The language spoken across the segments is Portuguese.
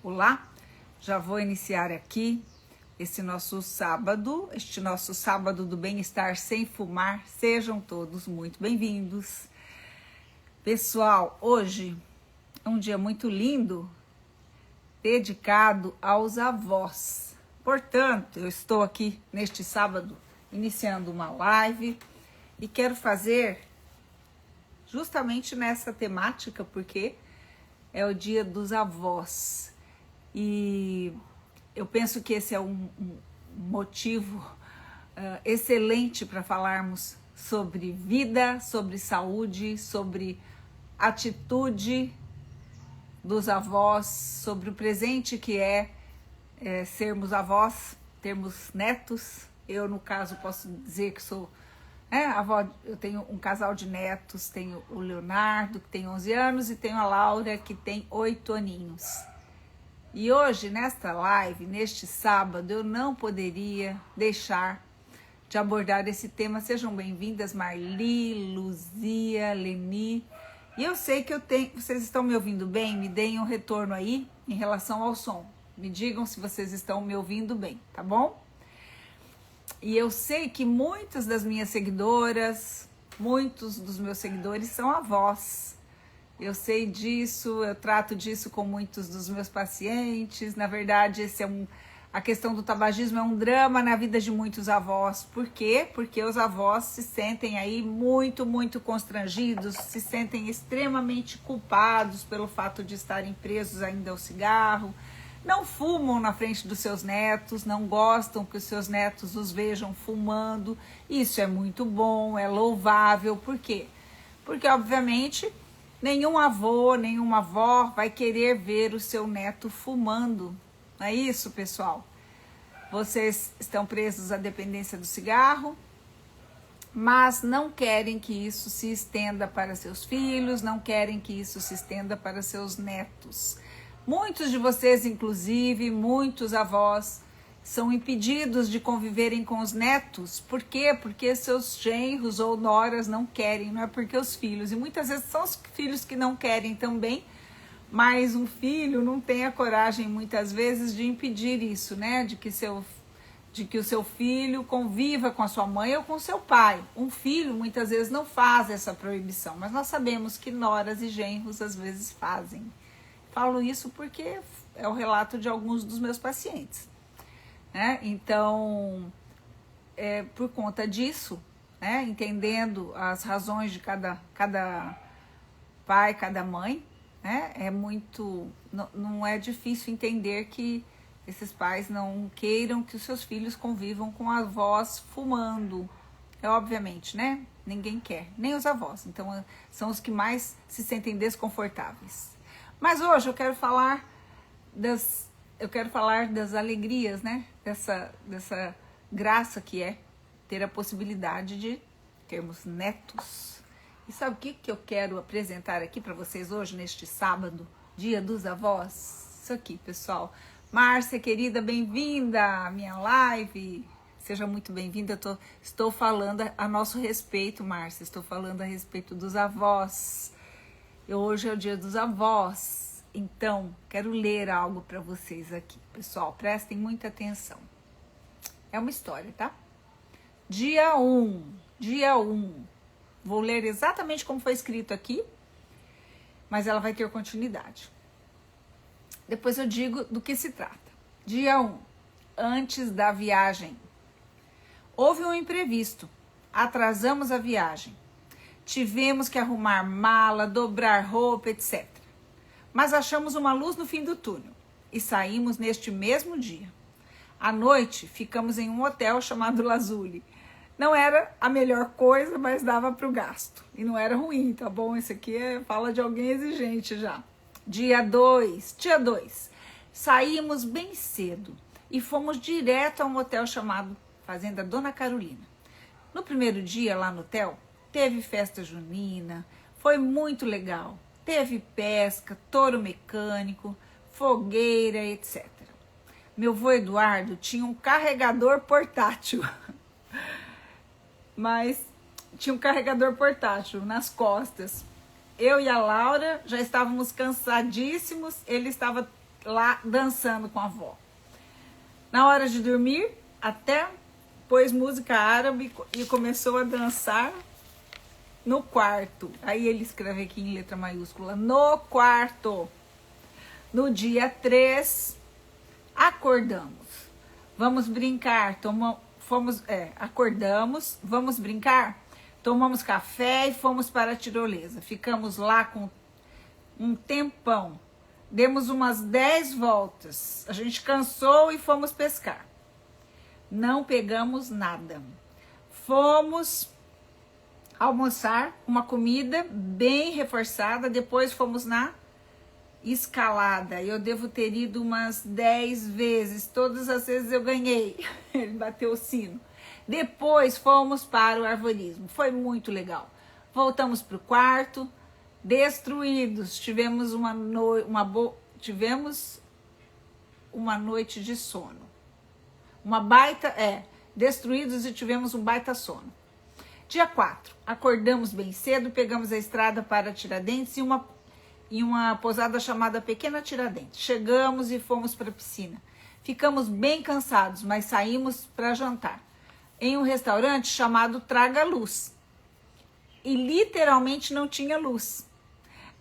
Olá, já vou iniciar aqui este nosso sábado do bem-estar sem fumar. Sejam todos muito bem-vindos. Pessoal, hoje é um dia muito lindo, dedicado aos avós. Portanto, eu estou aqui neste sábado iniciando uma live e quero fazer justamente nessa temática, porque é o dia dos avós. E eu penso que esse é um motivo excelente para falarmos sobre vida, sobre saúde, sobre atitude dos avós, sobre o presente que é sermos avós, termos netos. Eu, no caso, posso dizer que sou avó. Eu tenho um casal de netos, tenho o Leonardo, que tem 11 anos, e tenho a Laura, que tem 8 aninhos. E hoje, nesta live, neste sábado, eu não poderia deixar de abordar esse tema. Sejam bem-vindas, Marli, Luzia, Leni. E eu sei que vocês estão me ouvindo bem, me deem um retorno aí em relação ao som. Me digam se vocês estão me ouvindo bem, tá bom? E eu sei que muitas das minhas seguidoras, muitos dos meus seguidores são avós. Eu sei disso, eu trato disso com muitos dos meus pacientes. Na verdade, a questão do tabagismo é um drama na vida de muitos avós. Por quê? Porque os avós se sentem aí muito, muito constrangidos, se sentem extremamente culpados pelo fato de estarem presos ainda ao cigarro. Não fumam na frente dos seus netos, não gostam que os seus netos os vejam fumando. Isso é muito bom, é louvável. Por quê? Porque, obviamente, nenhum avô, nenhuma avó vai querer ver o seu neto fumando. Não é isso, pessoal? Vocês estão presos à dependência do cigarro, mas não querem que isso se estenda para seus filhos, não querem que isso se estenda para seus netos. Muitos de vocês, inclusive, muitos avós, são impedidos de conviverem com os netos. Por quê? Porque seus genros ou noras não querem, não é porque os filhos. E muitas vezes são os filhos que não querem também, mas um filho não tem a coragem, muitas vezes, de impedir isso, né? De que o seu filho conviva com a sua mãe ou com o seu pai. Um filho, muitas vezes, não faz essa proibição, mas nós sabemos que noras e genros, às vezes, fazem. Falo isso porque é o relato de alguns dos meus pacientes. Então, por conta disso, entendendo as razões de cada pai, cada mãe, não é difícil entender que esses pais não queiram que os seus filhos convivam com avós fumando. Obviamente, ninguém quer, nem os avós. Então, são os que mais se sentem desconfortáveis. Mas hoje eu quero falar das alegrias, dessa graça que é ter a possibilidade de termos netos. E sabe o que eu quero apresentar aqui para vocês hoje, neste sábado, dia dos avós? Isso aqui, pessoal. Márcia, querida, bem-vinda à minha live. Seja muito bem-vinda. Estou falando a nosso respeito, Márcia. Estou falando a respeito dos avós. Hoje é o dia dos avós, então quero ler algo para vocês aqui. Pessoal, prestem muita atenção. É uma história, tá? Dia 1. Vou ler exatamente como foi escrito aqui, mas ela vai ter continuidade. Depois eu digo do que se trata. Dia 1. Antes da viagem. Houve um imprevisto. Atrasamos a viagem. Tivemos que arrumar mala, dobrar roupa, etc. Mas achamos uma luz no fim do túnel e saímos neste mesmo dia. À noite, ficamos em um hotel chamado Lazuli. Não era a melhor coisa, mas dava para o gasto. E não era ruim, tá bom? Isso aqui fala de alguém exigente já. Dia 2. Saímos bem cedo e fomos direto a um hotel chamado Fazenda Dona Carolina. No primeiro dia lá no hotel, teve festa junina, foi muito legal. Teve pesca, touro mecânico, fogueira, etc. Meu avô Eduardo tinha um carregador portátil. Mas tinha um carregador portátil nas costas. Eu e a Laura já estávamos cansadíssimos, ele estava lá dançando com a avó. Na hora de dormir, até pôs música árabe e começou a dançar no quarto. Aí ele escreve aqui em letra maiúscula, no quarto. No dia 3, acordamos. Vamos brincar, acordamos, vamos brincar, tomamos café e fomos para a tirolesa. Ficamos lá com um tempão. Demos umas 10 voltas. A gente cansou e fomos pescar. Não pegamos nada. Fomos almoçar, uma comida bem reforçada. Depois fomos na escalada. Eu devo ter ido umas 10 vezes. Todas as vezes eu ganhei. Ele bateu o sino. Depois fomos para o arvorismo. Foi muito legal. Voltamos para o quarto. Destruídos. Tivemos uma noite de sono. Destruídos e tivemos um baita sono. Dia 4, acordamos bem cedo, pegamos a estrada para Tiradentes e uma pousada chamada Pequena Tiradentes. Chegamos e fomos para a piscina. Ficamos bem cansados, mas saímos para jantar em um restaurante chamado Traga Luz. E literalmente não tinha luz.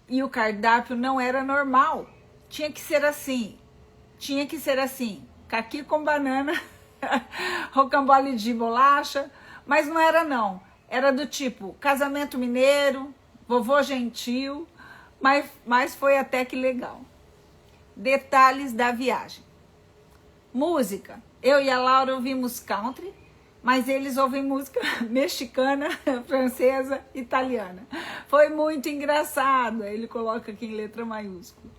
E o cardápio não era normal. Tinha que ser assim. Caqui com banana, rocambole de bolacha. Mas não era não. Era do tipo casamento mineiro, vovô gentil. Mas foi até que legal. Detalhes da viagem. Música. Eu e a Laura ouvimos country. Mas eles ouvem música mexicana, francesa, italiana. Foi muito engraçado. Ele coloca aqui em letra maiúscula.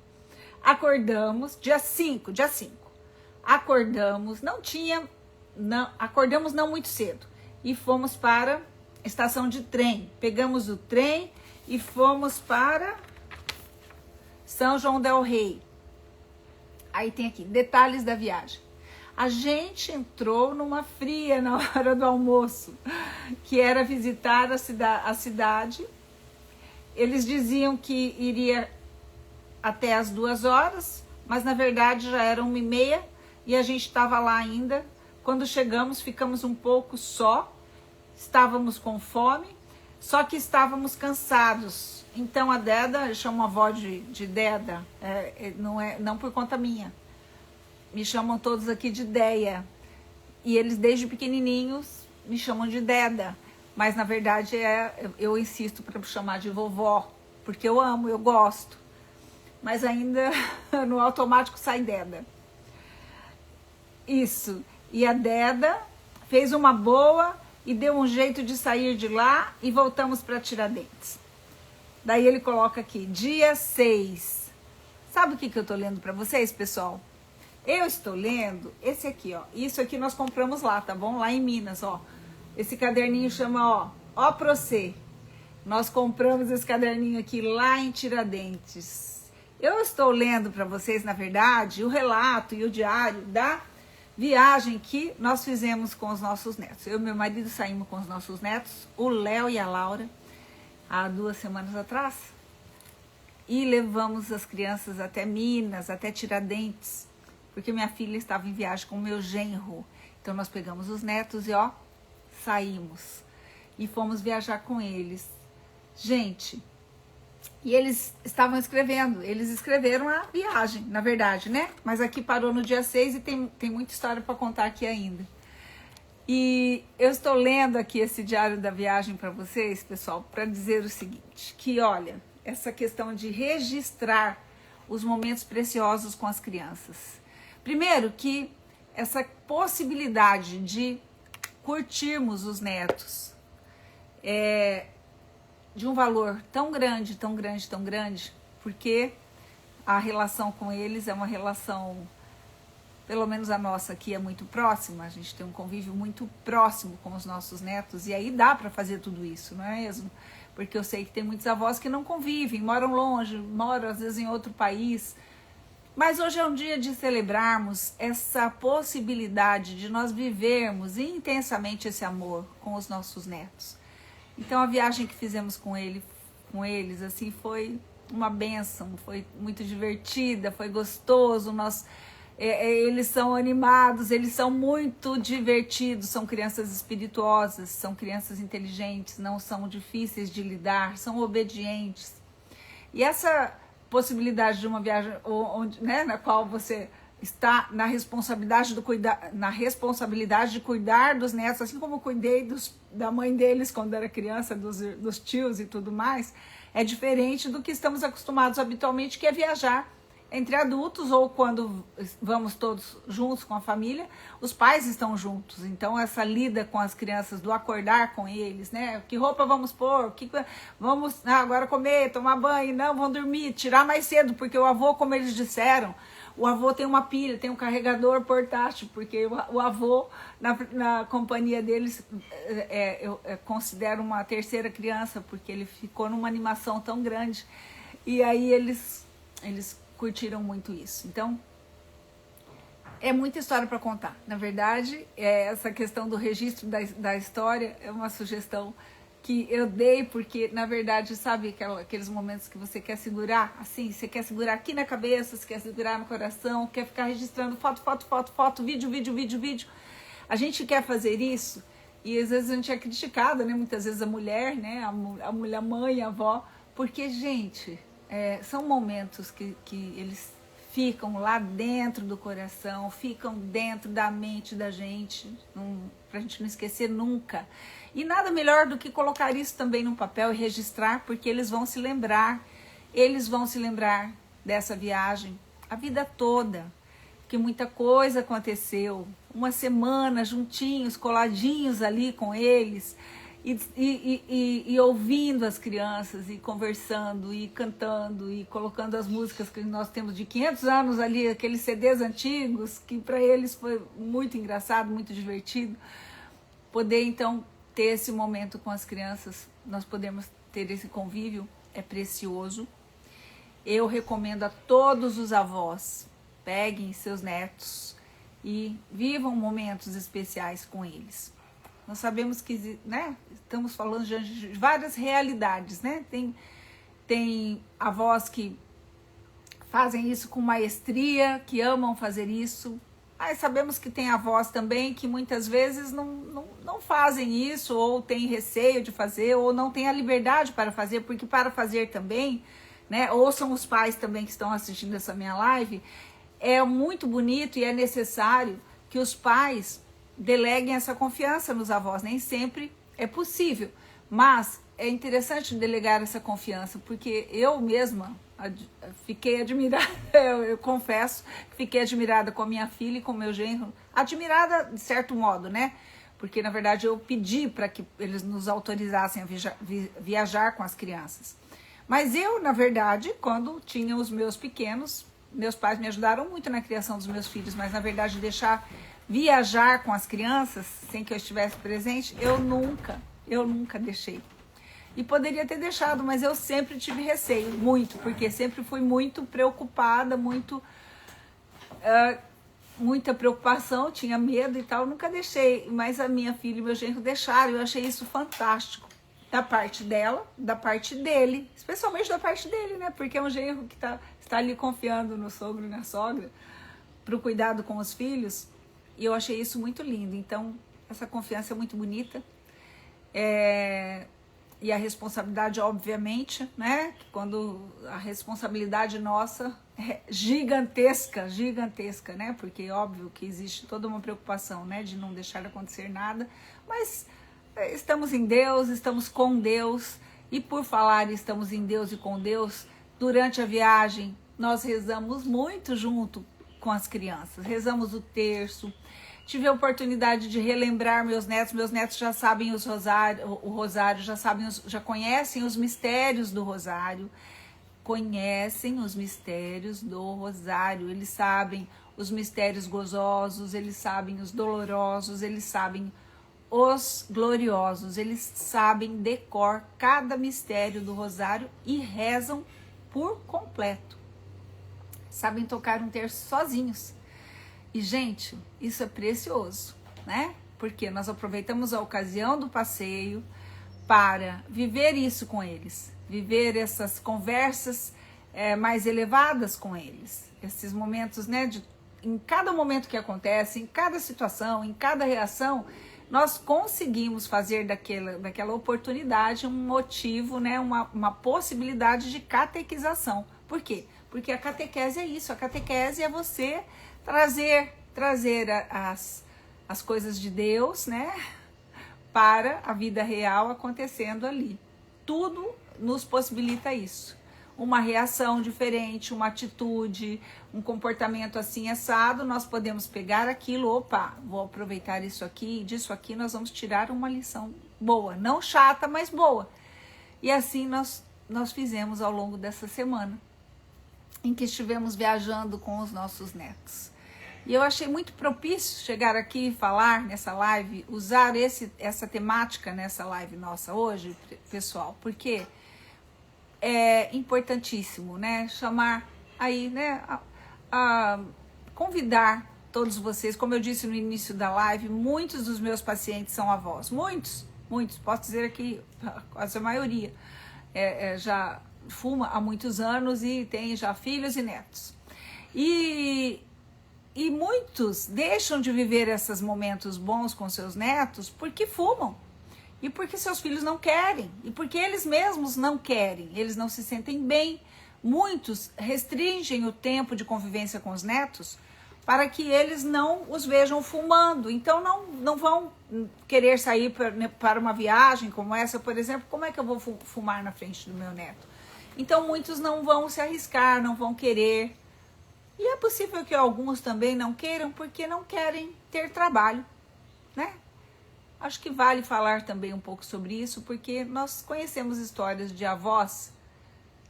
Acordamos, dia 5. Acordamos, acordamos não muito cedo. E fomos para a estação de trem. Pegamos o trem e fomos para São João del Rei. Aí tem aqui, detalhes da viagem. A gente entrou numa fria na hora do almoço, que era visitar a cidade. Eles diziam que iria até as 2 horas, mas na verdade já era 1h30 e a gente estava lá ainda. Quando chegamos, ficamos um pouco só, estávamos com fome, só que estávamos cansados. Então a Deda, eu chamo a avó de Deda, não por conta minha. Me chamam todos aqui de Deia. E eles, desde pequenininhos, me chamam de Deda. Mas, na verdade, eu insisto para chamar de vovó. Porque eu amo, eu gosto. Mas ainda no automático sai Deda. Isso. E a Deda fez uma boa e deu um jeito de sair de lá e voltamos para Tiradentes. Daí ele coloca aqui, dia 6. Sabe o que eu tô lendo para vocês, pessoal? Eu estou lendo esse aqui, ó. Isso aqui nós compramos lá, tá bom? Lá em Minas, ó. Esse caderninho chama, ó pra você. Nós compramos esse caderninho aqui lá em Tiradentes. Eu estou lendo para vocês, na verdade, o relato e o diário da viagem que nós fizemos com os nossos netos. Eu e meu marido saímos com os nossos netos, o Léo e a Laura, há 2 semanas atrás. E levamos as crianças até Minas, até Tiradentes. Porque minha filha estava em viagem com o meu genro. Então nós pegamos os netos e saímos. E fomos viajar com eles. Gente, e eles estavam escrevendo. Eles escreveram a viagem, na verdade, né? Mas aqui parou no dia 6 e tem muita história para contar aqui ainda. E eu estou lendo aqui esse diário da viagem para vocês, pessoal, para dizer o seguinte. Que olha, essa questão de registrar os momentos preciosos com as crianças. Primeiro que essa possibilidade de curtirmos os netos é de um valor tão grande, porque a relação com eles é uma relação, pelo menos a nossa aqui é muito próxima, a gente tem um convívio muito próximo com os nossos netos e aí dá para fazer tudo isso, não é mesmo? Porque eu sei que tem muitos avós que não convivem, moram longe, moram às vezes em outro país. Mas hoje é um dia de celebrarmos essa possibilidade de nós vivermos intensamente esse amor com os nossos netos. Então a viagem que fizemos com eles assim foi uma bênção, foi muito divertida, foi gostoso, eles são animados, eles são muito divertidos, são crianças espirituosas, são crianças inteligentes, não são difíceis de lidar, são obedientes. E essa possibilidade de uma viagem onde, né, na qual você está na responsabilidade de cuidar dos netos, assim como eu cuidei da mãe deles quando era criança, dos tios e tudo mais, é diferente do que estamos acostumados habitualmente, que é viajar entre adultos, ou quando vamos todos juntos com a família, os pais estão juntos. Então essa lida com as crianças, do acordar com eles, né? Que roupa vamos pôr? Vamos agora comer, tomar banho? Não, vão dormir, tirar mais cedo, porque o avô, como eles disseram, o avô tem uma pilha, tem um carregador portátil, porque o avô, na companhia deles, eu considero uma terceira criança, porque ele ficou numa animação tão grande. E aí eles curtiram muito isso. Então, é muita história para contar. Na verdade, essa questão do registro da história é uma sugestão que eu dei, porque, na verdade, sabe aqueles momentos que você quer segurar, assim, você quer segurar aqui na cabeça, você quer segurar no coração, quer ficar registrando foto, vídeo. A gente quer fazer isso, e às vezes a gente é criticada, né? Muitas vezes a mulher, né? A mulher, a mãe, a avó, porque, gente, são momentos que eles ficam lá dentro do coração, ficam dentro da mente da gente, pra gente não esquecer nunca. E nada melhor do que colocar isso também no papel e registrar, porque eles vão se lembrar dessa viagem a vida toda, que muita coisa aconteceu, uma semana juntinhos, coladinhos ali com eles, e ouvindo as crianças, e conversando, e cantando, e colocando as músicas que nós temos de 500 anos ali, aqueles CDs antigos, que para eles foi muito engraçado, muito divertido. Poder, então, ter esse momento com as crianças, nós podemos ter esse convívio, é precioso. Eu recomendo a todos os avós, peguem seus netos e vivam momentos especiais com eles. Nós sabemos que, né, estamos falando de várias realidades, né? Tem avós que fazem isso com maestria, que amam fazer isso. Mas sabemos que tem avós também que muitas vezes não fazem isso, ou têm receio de fazer, ou não têm a liberdade para fazer, porque para fazer também, né, ouçam os pais também que estão assistindo essa minha live, é muito bonito e é necessário que os pais deleguem essa confiança nos avós. Nem sempre é possível, mas é interessante delegar essa confiança, porque eu mesma fiquei admirada, eu confesso, fiquei admirada com a minha filha e com o meu genro, admirada de certo modo, né? Porque, na verdade, eu pedi para que eles nos autorizassem a viajar com as crianças. Mas eu, na verdade, quando tinha os meus pequenos, meus pais me ajudaram muito na criação dos meus filhos, mas, na verdade, deixar viajar com as crianças, sem que eu estivesse presente, eu nunca deixei. E poderia ter deixado, mas eu sempre tive receio, muito, porque sempre fui muito preocupada, muita preocupação, tinha medo e tal, nunca deixei. Mas a minha filha e meu genro deixaram, eu achei isso fantástico. Da parte dela, da parte dele, especialmente da parte dele, né? Porque é um genro que está ali confiando no sogro e na sogra, para o cuidado com os filhos, e eu achei isso muito lindo. Então, essa confiança é muito bonita. E a responsabilidade, obviamente, né? Quando a responsabilidade nossa é gigantesca, né? Porque é óbvio que existe toda uma preocupação, né? De não deixar acontecer nada, mas estamos em Deus, estamos com Deus, e por falar estamos em Deus e com Deus, durante a viagem nós rezamos muito junto com as crianças, rezamos o terço. Tive a oportunidade de relembrar meus netos já sabem o rosário, já conhecem os mistérios do rosário, eles sabem os mistérios gozosos, eles sabem os dolorosos, eles sabem os gloriosos, eles sabem de cor cada mistério do rosário e rezam por completo, sabem tocar um terço sozinhos. E, gente, isso é precioso, né? Porque nós aproveitamos a ocasião do passeio para viver isso com eles, viver essas conversas mais elevadas com eles. Esses momentos, né, em cada momento que acontece, em cada situação, em cada reação, nós conseguimos fazer daquela oportunidade um motivo, né, uma possibilidade de catequização. Por quê? Porque a catequese é isso, a catequese é você trazer as coisas de Deus, né, para a vida real acontecendo ali. Tudo nos possibilita isso. Uma reação diferente, uma atitude, um comportamento assim assado, nós podemos pegar aquilo, opa, vou aproveitar isso aqui, disso aqui nós vamos tirar uma lição boa, não chata, mas boa. E assim nós fizemos ao longo dessa semana, em que estivemos viajando com os nossos netos. E eu achei muito propício chegar aqui e falar nessa live, usar essa temática nessa live nossa hoje, pessoal, porque é importantíssimo, né, chamar aí, né, a convidar todos vocês. Como eu disse no início da live, muitos dos meus pacientes são avós, muitos, posso dizer aqui, quase a maioria, já fuma há muitos anos e tem já filhos e netos. E muitos deixam de viver esses momentos bons com seus netos porque fumam. E porque seus filhos não querem, e porque eles mesmos não querem, eles não se sentem bem. Muitos restringem o tempo de convivência com os netos para que eles não os vejam fumando. Então não vão querer sair para uma viagem como essa, por exemplo. Como é que eu vou fumar na frente do meu neto? Então muitos não vão se arriscar, não vão querer. E é possível que alguns também não queiram porque não querem ter trabalho, né? Acho que vale falar também um pouco sobre isso, porque nós conhecemos histórias de avós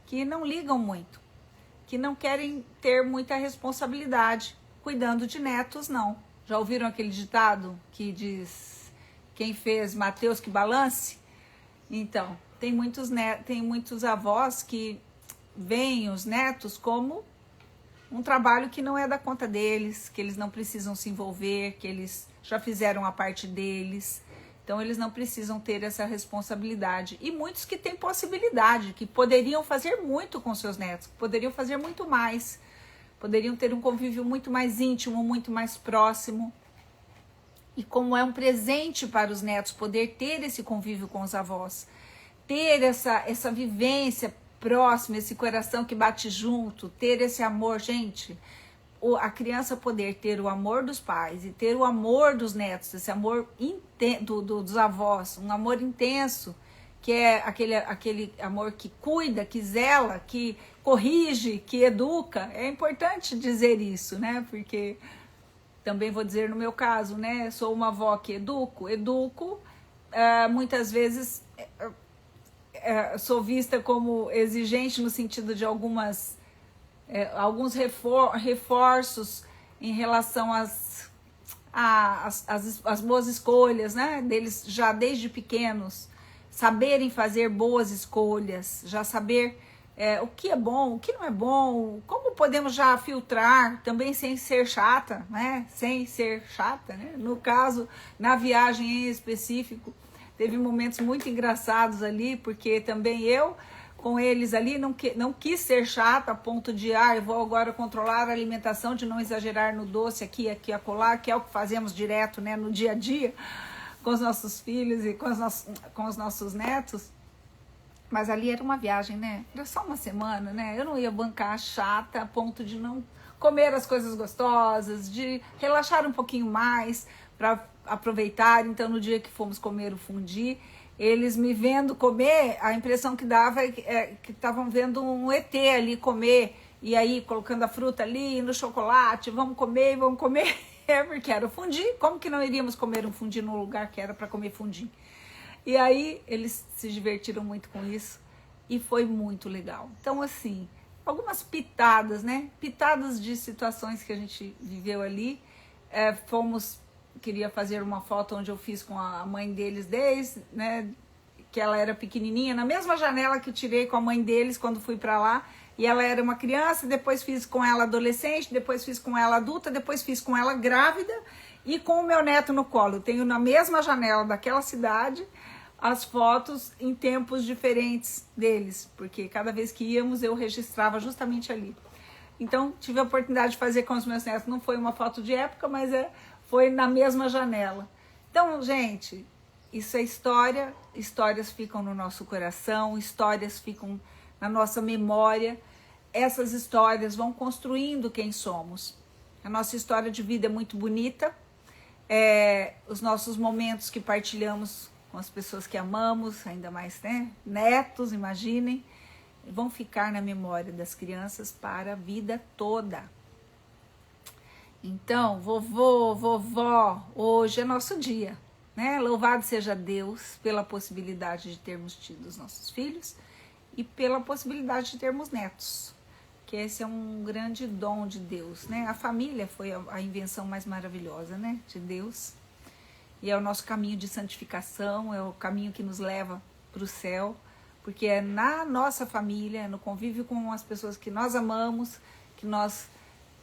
que não ligam muito, que não querem ter muita responsabilidade cuidando de netos, não. Já ouviram aquele ditado que diz, quem fez Mateus que balance? Então, tem muitos avós que veem os netos como um trabalho que não é da conta deles, que eles não precisam se envolver, que eles já fizeram a parte deles, então eles não precisam ter essa responsabilidade. E muitos que têm possibilidade, que poderiam fazer muito com seus netos, poderiam fazer muito mais, poderiam ter um convívio muito mais íntimo, muito mais próximo. E como é um presente para os netos poder ter esse convívio com os avós, ter essa vivência próxima, esse coração que bate junto, ter esse amor, gente... A criança poder ter o amor dos pais e ter o amor dos netos, esse amor dos avós, um amor intenso, que é aquele amor que cuida, que zela, que corrige, que educa. É importante dizer isso, né? Porque também vou dizer no meu caso, né? Sou uma avó que educo, muitas vezes sou vista como exigente no sentido de alguns reforços em relação às boas escolhas, né? Deles já desde pequenos saberem fazer boas escolhas, já saber o que é bom, o que não é bom, como podemos já filtrar também sem ser chata, né? No caso, na viagem em específico, teve momentos muito engraçados ali, porque também eu com eles ali, não quis ser chata a ponto de, eu vou agora controlar a alimentação, de não exagerar no doce aqui, acolá, que é o que fazemos direto, né, no dia a dia, com os nossos filhos e com os nossos netos. Mas ali era uma viagem, né, era só uma semana, né, eu não ia bancar chata a ponto de não comer as coisas gostosas, de relaxar um pouquinho mais, para aproveitar. Então, no dia que fomos comer o fundi, eles me vendo comer, a impressão que dava é que estavam vendo um ET ali comer, e aí colocando a fruta ali, no chocolate, vamos comer, porque era o fundi, como que não iríamos comer um fundi no lugar que era para comer fundi? E aí eles se divertiram muito com isso, e foi muito legal. Então, assim, algumas pitadas, né? Pitadas de situações que a gente viveu ali. Queria fazer uma foto onde eu fiz com a mãe deles desde, né, que ela era pequenininha, na mesma janela que tirei com a mãe deles quando fui para lá, e ela era uma criança, depois fiz com ela adolescente, depois fiz com ela adulta, depois fiz com ela grávida e com o meu neto no colo. Eu tenho na mesma janela daquela cidade as fotos em tempos diferentes deles, porque cada vez que íamos eu registrava justamente ali. Então tive a oportunidade de fazer com os meus netos, não foi uma foto de época, mas foi na mesma janela. Então, gente, isso é história, histórias ficam no nosso coração, histórias ficam na nossa memória, essas histórias vão construindo quem somos. A nossa história de vida é muito bonita, os nossos momentos que partilhamos com as pessoas que amamos, ainda mais, né? Netos, imaginem, vão ficar na memória das crianças para a vida toda. Então, vovô, vovó, hoje é nosso dia, né? Louvado seja Deus pela possibilidade de termos tido os nossos filhos e pela possibilidade de termos netos, que esse é um grande dom de Deus, né? A família foi a invenção mais maravilhosa, né? De Deus. E é o nosso caminho de santificação, é o caminho que nos leva para o céu, porque é na nossa família, no convívio com as pessoas que nós amamos, que nós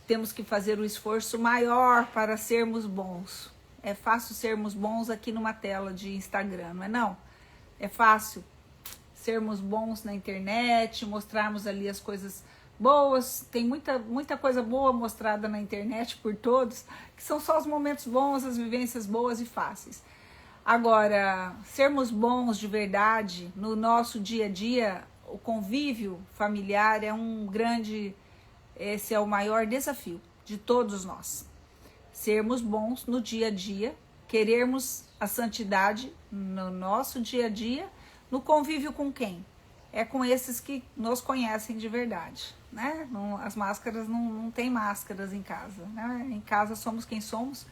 temos que fazer o esforço maior para sermos bons. É fácil sermos bons aqui numa tela de Instagram, não é não? É fácil sermos bons na internet, mostrarmos ali as coisas boas, tem muita coisa boa mostrada na internet por todos, que são só os momentos bons, as vivências boas e fáceis. Agora, sermos bons de verdade no nosso dia a dia, o convívio familiar esse é o maior desafio de todos nós. Sermos bons no dia a dia, querermos a santidade no nosso dia a dia, no convívio com quem? É com esses que nos conhecem de verdade, né? As máscaras não tem máscaras em casa, né? Em casa somos quem somos,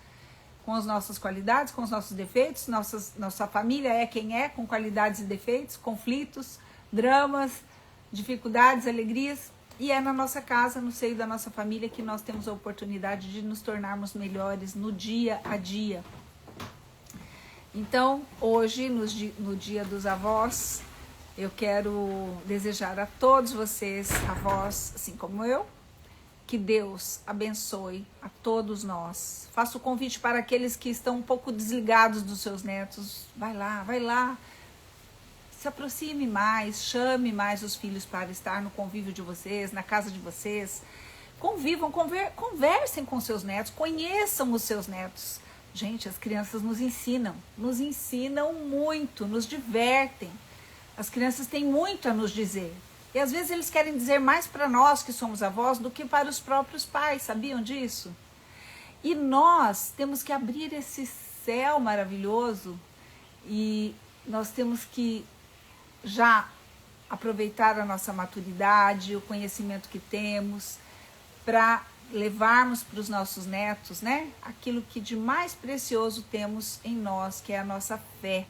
com as nossas qualidades, com os nossos defeitos, nossa família é quem é, com qualidades e defeitos, conflitos, dramas, dificuldades, alegrias, e é na nossa casa, no seio da nossa família, que nós temos a oportunidade de nos tornarmos melhores no dia a dia. Então, hoje, no Dia dos Avós, eu quero desejar a todos vocês, avós, assim como eu, que Deus abençoe a todos nós. Faço o convite para aqueles que estão um pouco desligados dos seus netos. Vai lá, se aproxime mais, chame mais os filhos para estar no convívio de vocês, na casa de vocês. Convivam, conversem com seus netos, conheçam os seus netos. Gente, as crianças nos ensinam muito, nos divertem. As crianças têm muito a nos dizer. E às vezes eles querem dizer mais para nós que somos avós do que para os próprios pais, sabiam disso? E nós temos que abrir esse céu maravilhoso e nós temos que já aproveitar a nossa maturidade, o conhecimento que temos, para levarmos para os nossos netos, né? Aquilo que de mais precioso temos em nós, que é a nossa fé.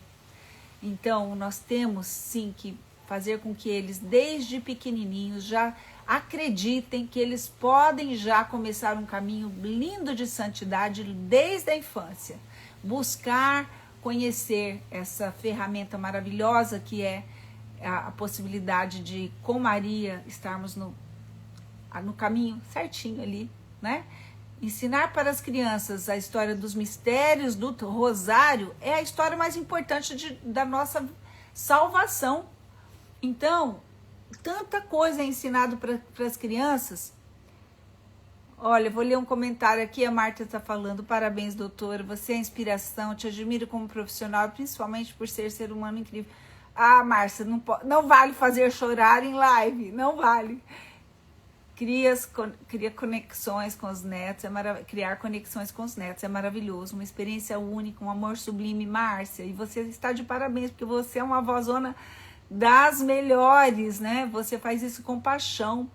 Então, nós temos sim que fazer com que eles, desde pequenininhos, já acreditem que eles podem já começar um caminho lindo de santidade desde a infância. Buscar conhecer essa ferramenta maravilhosa que é a possibilidade de, com Maria, estarmos no caminho certinho ali, né? Ensinar para as crianças a história dos mistérios do rosário é a história mais importante da nossa salvação. Então, tanta coisa é ensinado para as crianças. Olha, vou ler um comentário aqui, a Marta está falando: parabéns, doutora, você é inspiração, te admiro como profissional, principalmente por ser humano incrível. Ah, Márcia, não vale fazer chorar em live, não vale. Cria conexões com os netos, criar conexões com os netos é maravilhoso, uma experiência única, um amor sublime, Márcia, e você está de parabéns, porque você é uma avózona das melhores, né? Você faz isso com paixão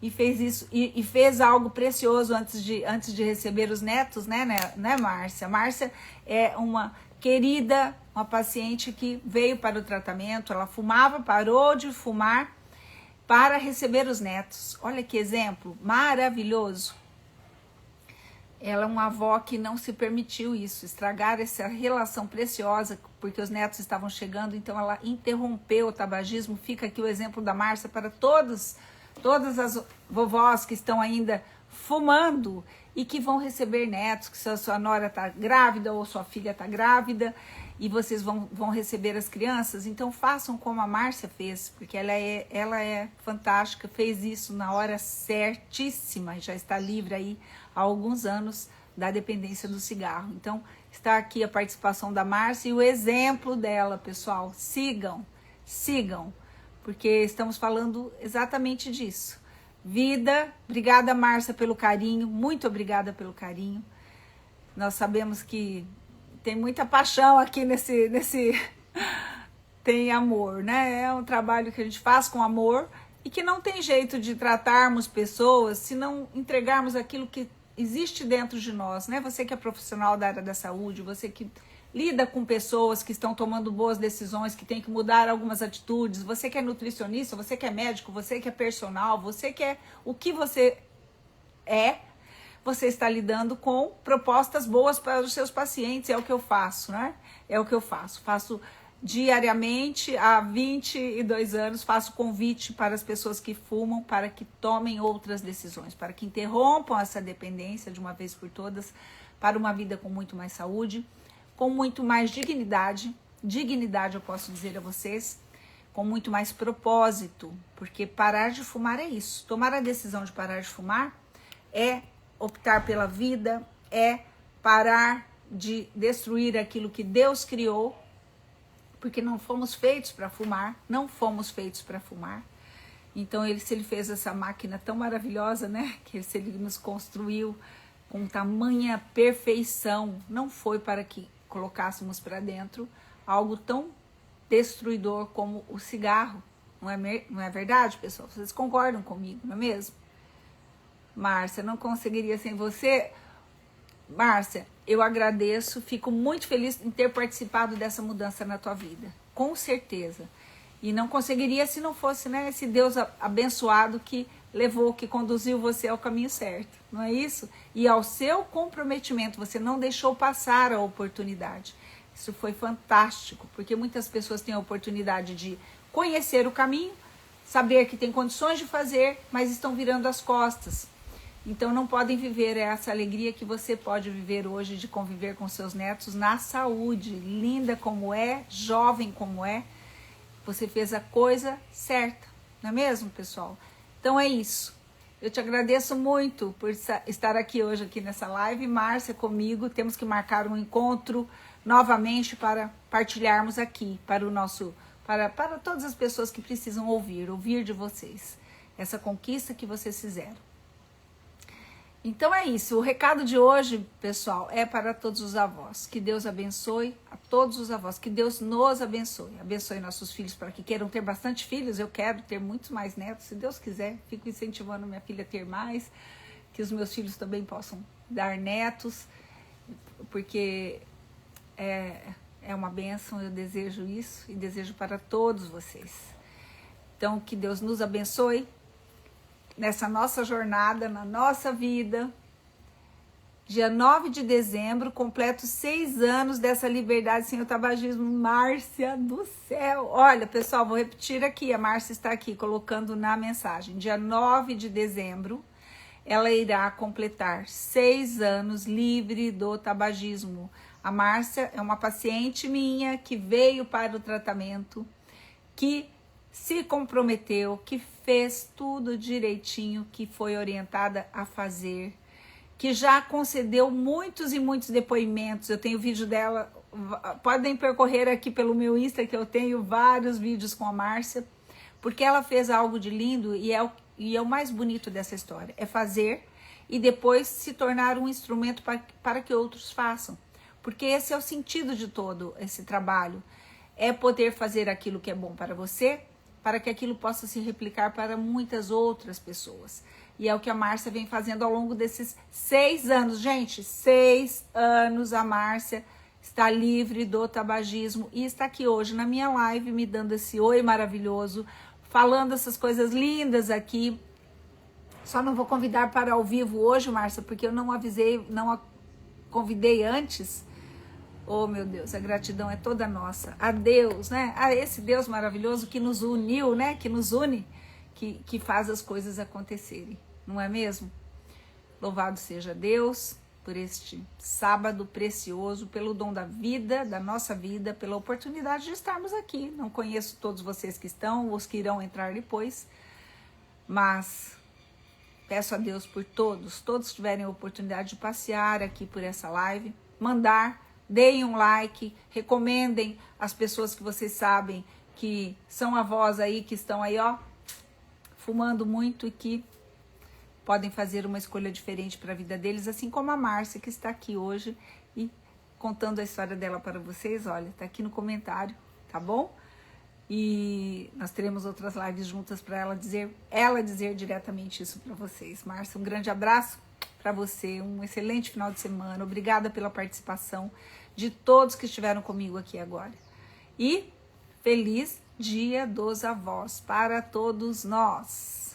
e fez isso e fez algo precioso antes de receber os netos, né, Márcia? Márcia é uma querida, uma paciente que veio para o tratamento, ela fumava, parou de fumar para receber os netos. Olha que exemplo maravilhoso. Ela é uma avó que não se permitiu isso, estragar essa relação preciosa, porque os netos estavam chegando, então ela interrompeu o tabagismo. Fica aqui o exemplo da Márcia para todas as vovós que estão ainda fumando e que vão receber netos, que sua nora está grávida ou sua filha está grávida. e vocês vão receber as crianças, então façam como a Márcia fez, porque ela é fantástica, fez isso na hora certíssima, já está livre aí há alguns anos da dependência do cigarro. Então, está aqui a participação da Márcia e o exemplo dela, pessoal. Sigam, porque estamos falando exatamente disso. Vida, obrigada, Márcia, pelo carinho, muito obrigada pelo carinho. Nós sabemos que tem muita paixão aqui nesse tem amor, né? É um trabalho que a gente faz com amor e que não tem jeito de tratarmos pessoas se não entregarmos aquilo que existe dentro de nós, né? Você que é profissional da área da saúde, você que lida com pessoas que estão tomando boas decisões, que tem que mudar algumas atitudes, você que é nutricionista, você que é médico, você que é personal, você que é o que você é, você está lidando com propostas boas para os seus pacientes, é o que eu faço, né? É o que eu faço. Faço diariamente, há 22 anos, faço convite para as pessoas que fumam para que tomem outras decisões, para que interrompam essa dependência de uma vez por todas, para uma vida com muito mais saúde, com muito mais dignidade, eu posso dizer a vocês, com muito mais propósito, porque parar de fumar é isso. Tomar a decisão de parar de fumar é optar pela vida, é parar de destruir aquilo que Deus criou, porque não fomos feitos para fumar, Então, se ele fez essa máquina tão maravilhosa, né, que se ele nos construiu com tamanha perfeição, não foi para que colocássemos para dentro algo tão destruidor como o cigarro. Não é verdade, pessoal? Vocês concordam comigo, não é mesmo? Márcia, não conseguiria sem você. Márcia, eu agradeço, fico muito feliz em ter participado dessa mudança na tua vida, com certeza. E não conseguiria se não fosse, né, esse Deus abençoado que levou, que conduziu você ao caminho certo, não é isso? E ao seu comprometimento, você não deixou passar a oportunidade. Isso foi fantástico, porque muitas pessoas têm a oportunidade de conhecer o caminho, saber que tem condições de fazer, mas estão virando as costas. Então não podem viver essa alegria que você pode viver hoje de conviver com seus netos na saúde, linda como é, jovem como é. Você fez a coisa certa, não é mesmo, pessoal? Então é isso. Eu te agradeço muito por estar aqui hoje aqui nessa live. Márcia, comigo, temos que marcar um encontro novamente para partilharmos aqui para todas as pessoas que precisam ouvir de vocês, essa conquista que vocês fizeram. Então é isso, o recado de hoje, pessoal, é para todos os avós. Que Deus abençoe a todos os avós, que Deus nos abençoe. Abençoe nossos filhos para que queiram ter bastante filhos. Eu quero ter muitos mais netos, se Deus quiser. Fico incentivando minha filha a ter mais, que os meus filhos também possam dar netos, porque é uma bênção, eu desejo isso e desejo para todos vocês. Então, que Deus nos abençoe nessa nossa jornada, na nossa vida. Dia 9 de dezembro, completo 6 anos dessa liberdade sem o tabagismo. Márcia do céu! Olha, pessoal, vou repetir aqui, a Márcia está aqui colocando na mensagem. Dia 9 de dezembro, ela irá completar 6 anos livre do tabagismo. A Márcia é uma paciente minha que veio para o tratamento, que se comprometeu, que fez tudo direitinho, que foi orientada a fazer, que já concedeu muitos e muitos depoimentos. Eu tenho vídeo dela, podem percorrer aqui pelo meu Insta, que eu tenho vários vídeos com a Márcia, porque ela fez algo de lindo e é o mais bonito dessa história, é fazer e depois se tornar um instrumento para que outros façam, porque esse é o sentido de todo esse trabalho, é poder fazer aquilo que é bom para você, para que aquilo possa se replicar para muitas outras pessoas. E é o que a Márcia vem fazendo ao longo desses 6 anos. Gente, 6 anos a Márcia está livre do tabagismo e está aqui hoje na minha live me dando esse oi maravilhoso, falando essas coisas lindas aqui. Só não vou convidar para ao vivo hoje, Márcia, porque eu não avisei, não a convidei antes. Oh, meu Deus, a gratidão é toda nossa. A Deus, né? A esse Deus maravilhoso que nos uniu, né? Que nos une, que faz as coisas acontecerem. Não é mesmo? Louvado seja Deus. por este sábado precioso, pelo dom da vida, da nossa vida, pela oportunidade de estarmos aqui. Não conheço todos vocês que estão, os que irão entrar depois, mas peço a Deus por todos que tiverem a oportunidade de passear aqui por essa live, deem um like, recomendem as pessoas que vocês sabem que são avós aí, que estão aí, ó, fumando muito e que podem fazer uma escolha diferente para a vida deles, assim como a Márcia, que está aqui hoje e contando a história dela para vocês. Olha, tá aqui no comentário, tá bom? E nós teremos outras lives juntas para ela dizer diretamente isso para vocês. Márcia, um grande abraço para você, um excelente final de semana. Obrigada pela participação de todos que estiveram comigo aqui agora. E feliz Dia dos Avós para todos nós.